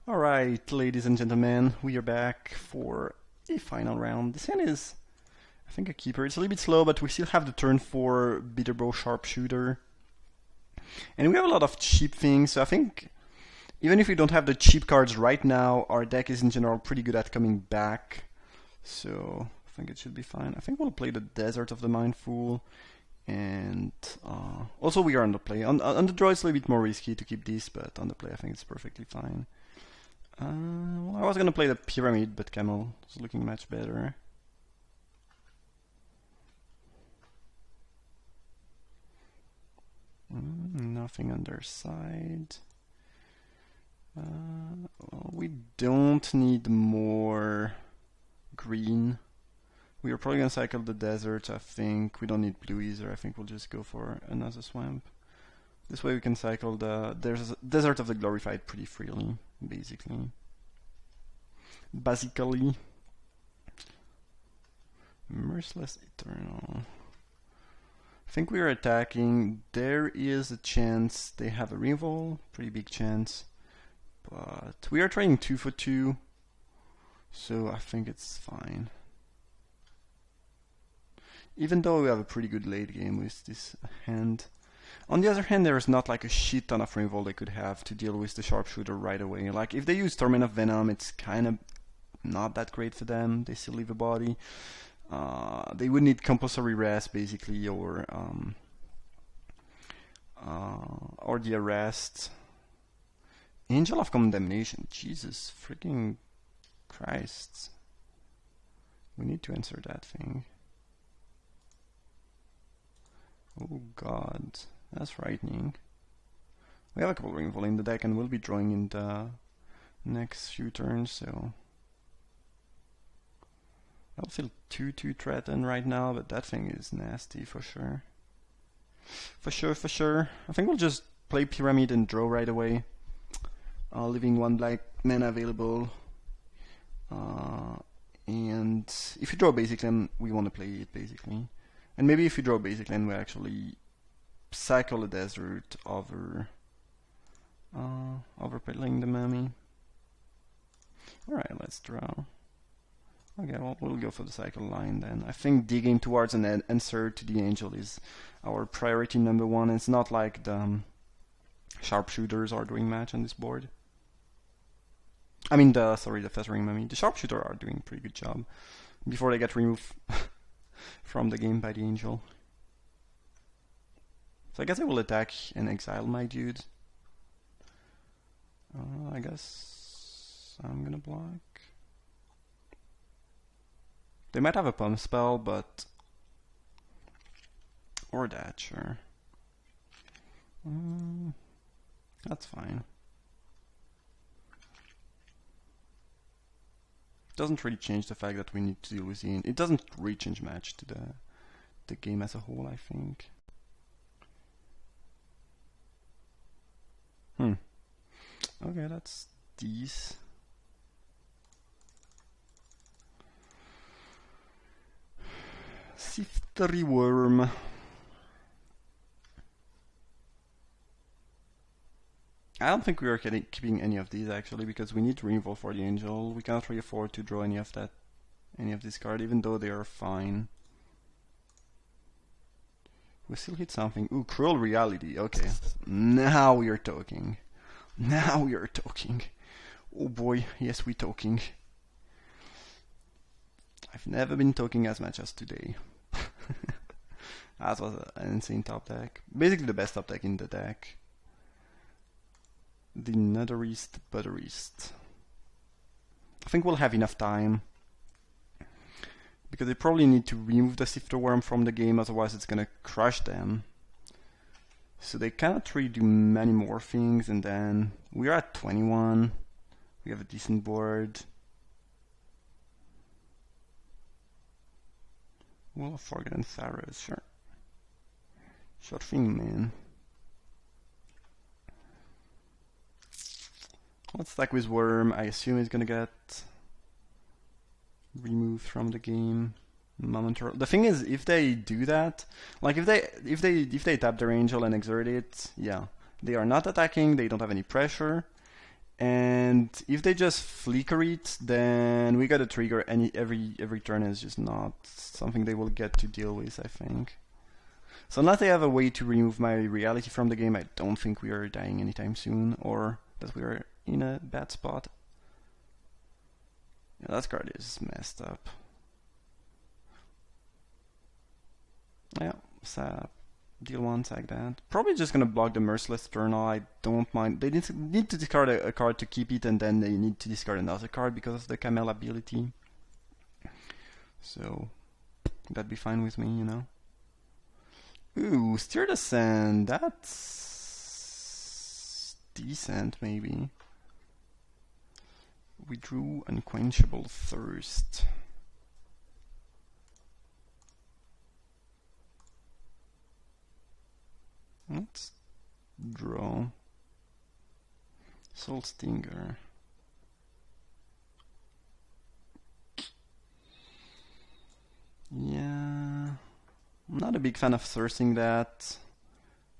Alright, ladies and gentlemen, we are back for a final round. This hand is, I think, a keeper. It's a little bit slow, but we still have the turn 4 Bitterbow Sharpshooter. And we have a lot of cheap things, so I think even if we don't have the cheap cards right now, our deck is in general pretty good at coming back. So I think it should be fine. I think we'll play the Desert of the Mindful. And also we are on the play. On the draw it's a little bit more risky to keep this, but on the play I think it's perfectly fine. Well, I was gonna play the Pyramid, but Camel is looking much better. Nothing on their side. Well, we don't need more green. We are probably gonna cycle the desert, I think. We don't need blue either. I think we'll just go for another swamp. This way we can cycle the Desert of the Glorified pretty freely, basically. Merciless Eternal. I think we are attacking. There is a chance they have a reroll, pretty big chance. But we are trading 2 for 2, so I think it's fine. Even though we have a pretty good late game with this hand. On the other hand, there is not like a shit ton of removal they could have to deal with the Sharpshooter right away. Like, if they use Torment of Venom, it's kind of not that great for them. They still leave a body. They would need Compulsory Rest, basically, or the Arrest. Angel of Condemnation. Jesus freaking Christ. We need to answer that thing. Oh god, that's frightening. We have a couple removal in the deck and we'll be drawing in the next few turns, so I don't feel too threatened right now, but that thing is nasty for sure. For sure. I think we'll just play Pyramid and draw right away, leaving one black mana available. And if you draw basic land, we want to play it basically. And maybe if you draw basic land, we actually cycle the desert over playing the mummy. Alright, let's draw. Okay, well, we'll go for the cycle line then. I think digging towards an answer to the angel is our priority number one. It's not like the sharpshooters are doing much on this board. I mean, the feathering mummy. The sharpshooter are doing a pretty good job before they get removed from the game by the angel. So I guess I will attack and exile my dude. I guess I'm gonna block. They might have a pump spell, but or that, sure. That's fine. Doesn't really change the fact that we need to deal with the... It doesn't really change much to the game as a whole, I think. Okay, that's these. Siftery Worm. I don't think we are keeping any of these actually, because we need removal for the angel. We cannot really afford to draw any of this card, even though they are fine. We still hit something. Ooh, Cruel Reality. Okay, now we are talking. Now we are talking. Oh boy, yes, we talking. I've never been talking as much as today. That was an insane top deck. Basically the best top deck in the deck. The Netherist, Butterist. I think we'll have enough time, because they probably need to remove the Sifter Worm from the game, otherwise it's gonna crush them. So they cannot really do many more things, and then we're at 21. We have a decent board. Well, Forgotten Pharaohs, sure. Sure thing, man. Let's stack with Worm. I assume he's gonna get removed from the game momentarily. The thing is, if they do that, like if they tap their angel and exert it, yeah, they are not attacking. They don't have any pressure, And if they just flicker it, then we gotta trigger every turn. Is just not something they will get to deal with, I think. So unless they have a way to remove my reality from the game, I don't think we are dying anytime soon, or that we are in a bad spot. Yeah, that card is messed up. Yeah, sap. Deal one, sack that. Probably just gonna block the Merciless Eternal. I don't mind. They need to discard a card to keep it, and then they need to discard another card because of the Camel ability. So that'd be fine with me, you know. Ooh, Steer the Sand. That's decent, maybe. We drew Unquenchable Thirst. Let's draw Soul Stinger. Yeah, I'm not a big fan of thirsting that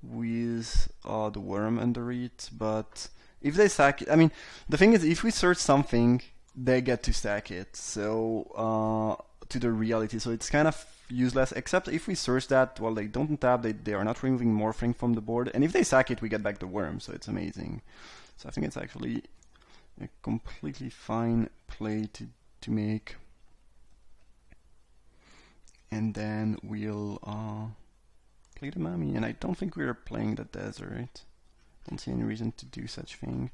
with the worm under it, but if they sack it, I mean, the thing is, if we search something, they get to stack it, so to the reality, so it's kind of useless, except if we search that, well, they don't tap, they are not removing Morphling from the board, and if they sack it, we get back the worm, so it's amazing. So I think it's actually a completely fine play to make. And then we'll play the Mummy, and I don't think we're playing the Desert. Don't see any reason to do such thing.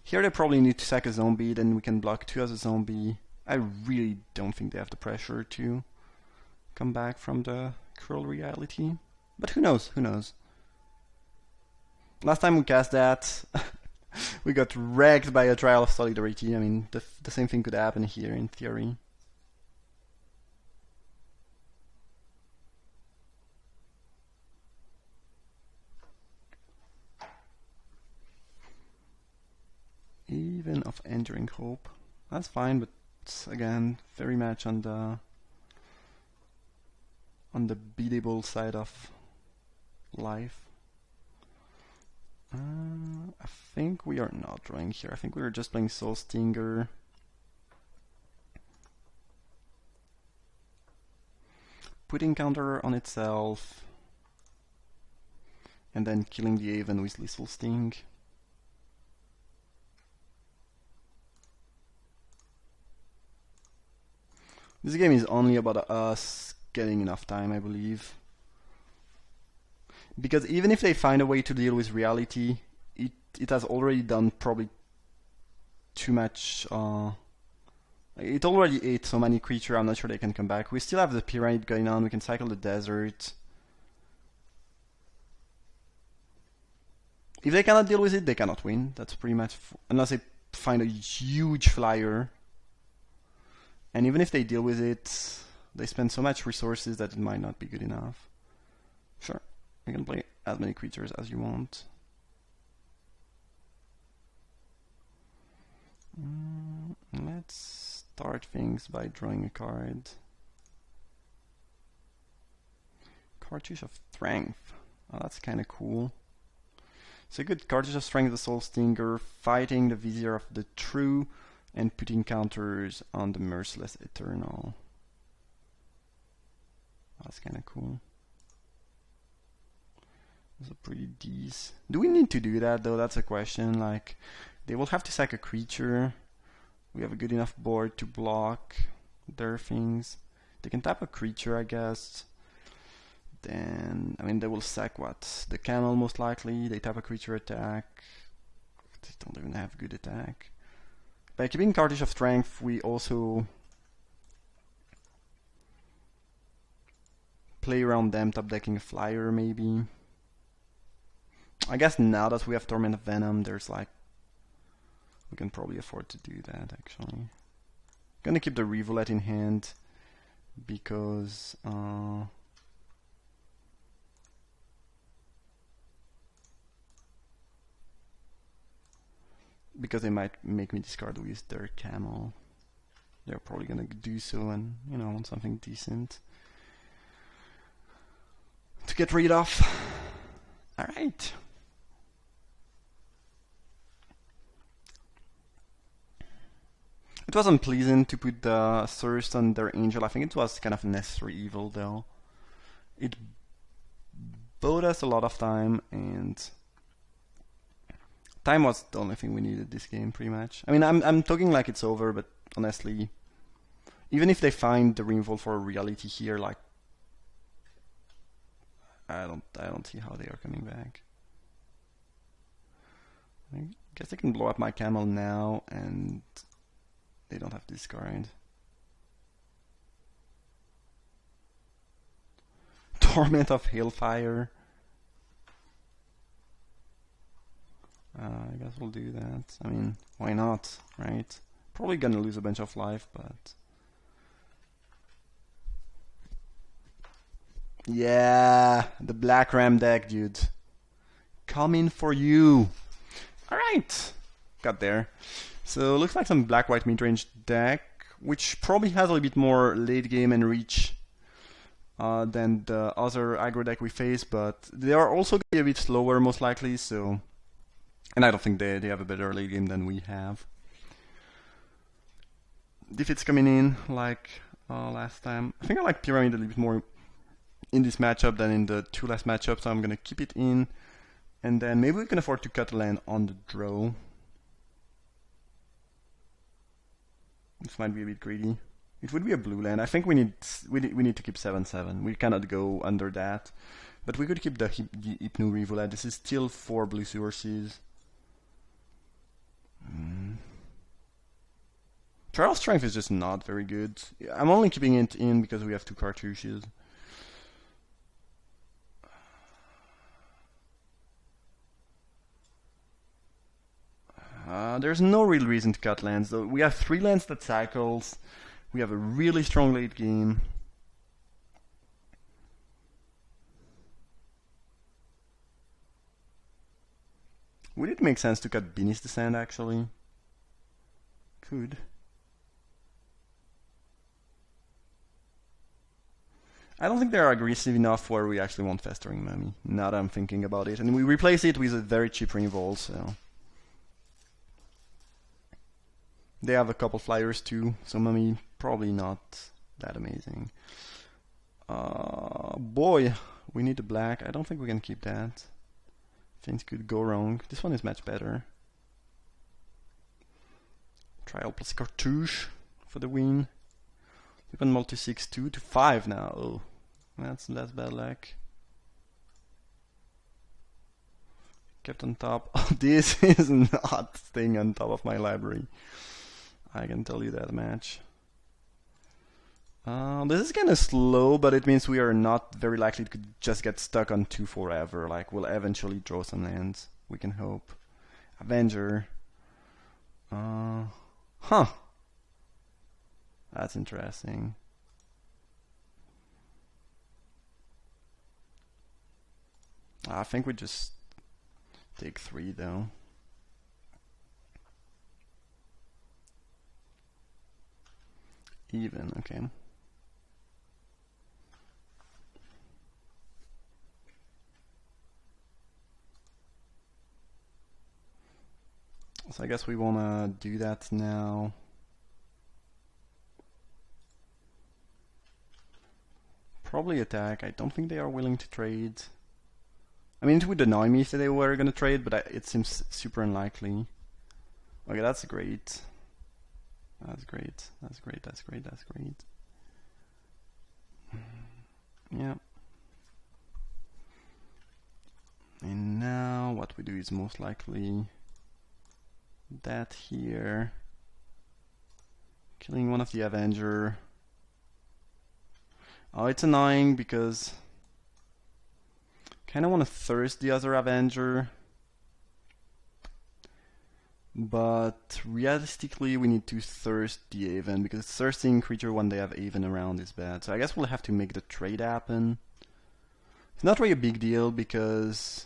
Here they probably need to sack a zombie, then we can block 2 as a zombie. I really don't think they have the pressure to come back from the cruel reality. But who knows, who knows. Last time we cast that, we got wrecked by a Trial of Solidarity. I mean, the same thing could happen here in theory. Even of Enduring Hope. That's fine, but again, very much on the beatable side of life. I think we are not drawing here. I think we are just playing Soul Stinger. Putting counter on itself. And then killing the Haven with Lethal Sting. This game is only about us getting enough time, I believe. Because even if they find a way to deal with reality, it has already done probably too much. It already ate so many creatures, I'm not sure they can come back. We still have the Pyramid going on, we can cycle the Desert. If they cannot deal with it, they cannot win. That's pretty much... unless they find a huge flyer. And even if they deal with it, they spend so much resources that it might not be good enough. Sure, you can play as many creatures as you want. Let's start things by drawing a card. Cartouche of Strength. Oh, that's kind of cool. So good, Cartouche of Strength, the Soul Stinger, fighting the Vizier of the True, and putting counters on the Merciless Eternal. That's kind of cool. Those are pretty decent. Do we need to do that though? That's a question. Like, they will have to sack a creature. We have a good enough board to block their things. They can tap a creature, I guess. Then, I mean, they will sack what? The Camel most likely. They tap a creature attack. They don't even have good attack. By keeping Cartouche of Strength, we also play around them, top decking a flyer maybe. I guess now that we have Torment of Venom, there's like... we can probably afford to do that actually. Gonna keep the Revolette in hand because... because they might make me discard with their Camel. They're probably gonna do so, and you know, want something decent to get rid of. Alright. It was unpleasant to put the Thirst on their Angel. I think it was kind of a necessary evil though. It bought us a lot of time, and time was the only thing we needed this game pretty much. I mean, I'm talking like it's over, but honestly, even if they find the removal for reality here, like I don't see how they are coming back. I guess I can blow up my camel now, and they don't have discard. Torment of Hailfire. I guess we'll do that. I mean, why not, right? Probably gonna lose a bunch of life, but yeah, the Black Ram deck, dude. Coming for you. Alright, got there. So looks like some black-white mid-range deck, which probably has a little bit more late game and reach than the other aggro deck we face, but they are also going to be a bit slower most likely, so... And I don't think they have a better late game than we have. Defeats coming in like last time. I think I like Pyramid a little bit more in this matchup than in the two last matchups, so I'm going to keep it in. And then maybe we can afford to cut land on the draw. This might be a bit greedy. It would be a blue land. I think we need to keep 7/7. We cannot go under that. But we could keep the Hypno Revolat. This is still 4 blue sources. Trial Strength is just not very good. I'm only keeping it in because we have 2 cartouches. There's no real reason to cut lands though. We have 3 lands that cycles. We have a really strong late game. Would it make sense to cut Beneath the Sand actually? Could. I don't think they're aggressive enough where we actually want Festering Mummy, now that I'm thinking about it. And we replace it with a very cheap removal, so... They have a couple flyers too, so Mummy probably not that amazing. Boy, we need the black. I don't think we can keep that. Things could go wrong. This one is much better. Trial plus cartouche for the win. We can multi-6 2 to 5 now. Oh, that's bad luck. Kept on top. Oh, this is not staying on top of my library. I can tell you that much. This is kind of slow, but it means we are not very likely to just get stuck on 2 forever. Like, we'll eventually draw some lands. We can hope. Avenger. Huh. That's interesting. I think we just take 3 though. Even, okay. So I guess we wanna do that now. Probably attack. I don't think they are willing to trade. I mean, it would annoy me if they were gonna trade, but it seems super unlikely. Okay, that's great. That's great. That's great. That's great. That's great. Yeah. And now what we do is most likely that here. Killing one of the Avenger. Oh, it's annoying because kind of want to thirst the other Avenger. But realistically, we need to thirst the Aven, because thirsting creature when they have Aven around is bad. So I guess we'll have to make the trade happen. It's not really a big deal because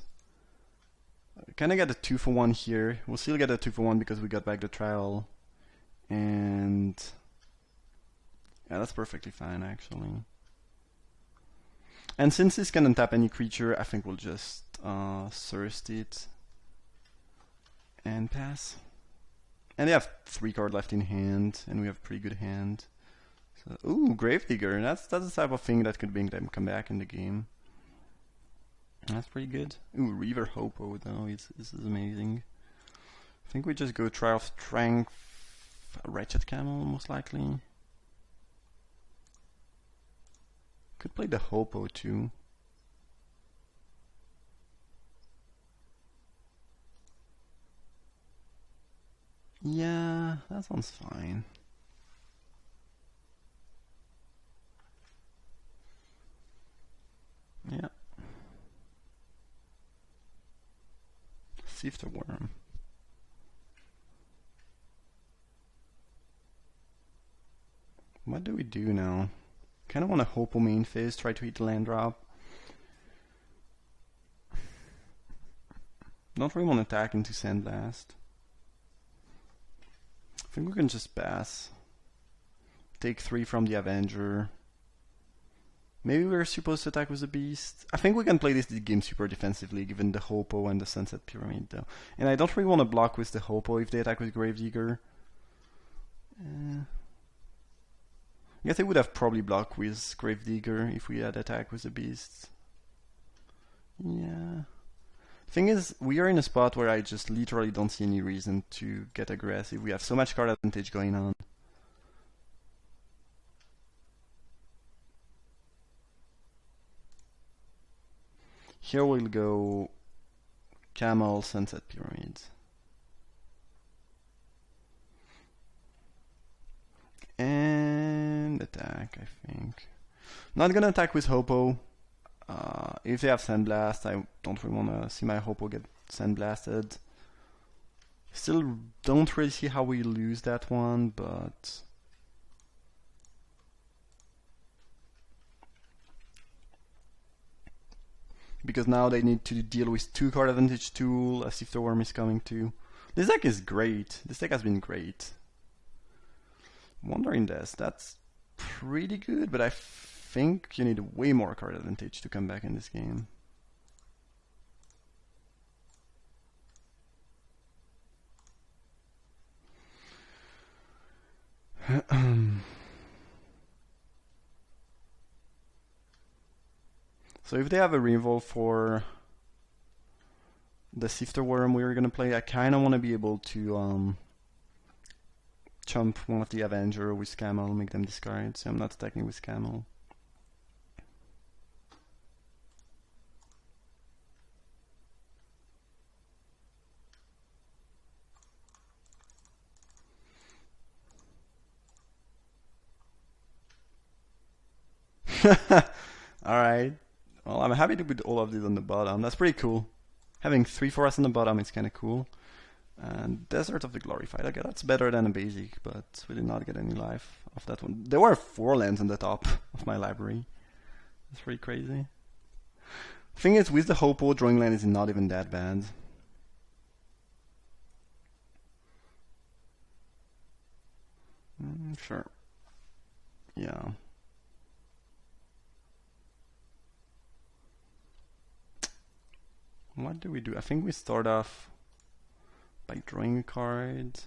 I kind of get a 2-for-1 here. We'll still get a 2-for-1 because we got back the trial. And yeah, that's perfectly fine actually. And since this can untap any creature, I think we'll just thirst it and pass. And they have 3 cards left in hand, and we have pretty good hand. So, ooh, Gravedigger. That's the type of thing that could make them come back in the game. That's pretty good. Ooh, Reaver Hopo though. This is amazing. I think we just go Trial of Strength, Wretched Camel most likely. Could play the Hopo too. Yeah, that sounds fine. Yeah. Sift the Worm. What do we do now? Kind of want to Hopo main phase, try to hit the land drop. Don't really want to attack into Sandblast. I think we can just pass. Take 3 from the Avenger. Maybe we're supposed to attack with the Beast. I think we can play this game super defensively given the Hopo and the Sunset Pyramid though. And I don't really want to block with the Hopo if they attack with Gravedigger. I guess I would have probably blocked with Gravedigger if we had attacked with the Beast. Yeah. Thing is, we are in a spot where I just literally don't see any reason to get aggressive. We have so much card advantage going on. Here we'll go Camel, Sunset Pyramid. And attack, I think. Not gonna attack with Hopo. If they have Sandblast, I don't really want to see my Hopo get Sandblasted. Still don't really see how we lose that one, but... because now they need to deal with 2 card advantage tool, as if the Worm is coming too. This deck is great. This deck has been great. Wandering Death, that's pretty good, but I think you need way more card advantage to come back in this game. So if they have a removal for the Sifter Worm we were gonna play, I kinda wanna be able to chump one of the Avenger with Camel, make them discard, so I'm not attacking with Camel. Alright. Well, I'm happy to put all of these on the bottom. That's pretty cool. Having 3 for us on the bottom is kinda cool. And Desert of the Glorified. Okay, that's better than a basic, but we did not get any life of that one. There were 4 lands on the top of my library. That's pretty crazy. Thing is, with the Hopo, drawing land is not even that bad. Sure. Yeah. What do we do? I think we start off by drawing a card.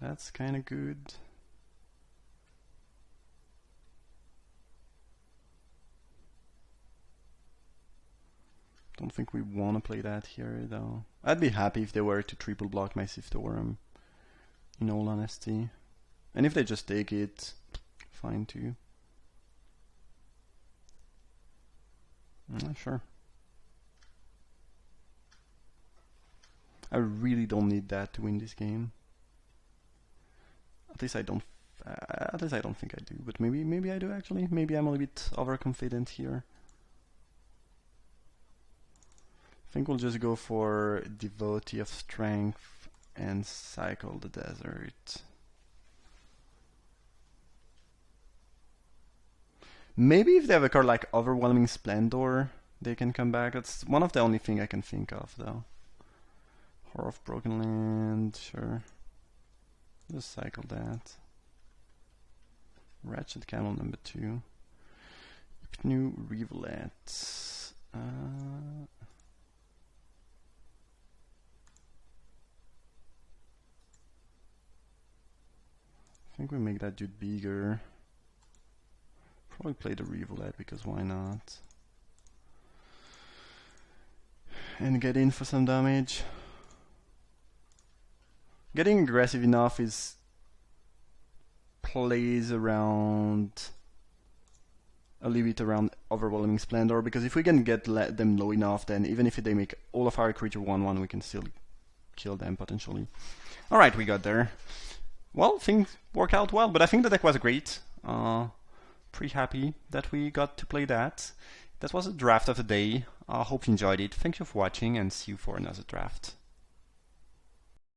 That's kind of good. Don't think we want to play that here though. I'd be happy if they were to triple block my Sifter Worm, in all honesty. And if they just take it, fine too. Sure. I really don't need that to win this game. At least I don't. At least I don't think I do. But maybe I do actually. Maybe I'm a little bit overconfident here. I think we'll just go for Devotee of Strength and cycle the desert. Maybe if they have a card like Overwhelming Splendor, they can come back. That's one of the only thing I can think of, though. Horror of Broken Land, sure. Just cycle that. Ratchet Camel number 2. New Revelet. think we make that dude bigger. Probably play the Revolette because why not? And get in for some damage. Getting aggressive enough is plays around a little bit around Overwhelming Splendor, because if we can get them low enough, then even if they make all of our creature 1/1, we can still kill them potentially. Alright, we got there. Well, things work out well, but I think the deck was great. Pretty happy that we got to play that. That was a draft of the day. I hope you enjoyed it. Thank you for watching, and see you for another draft.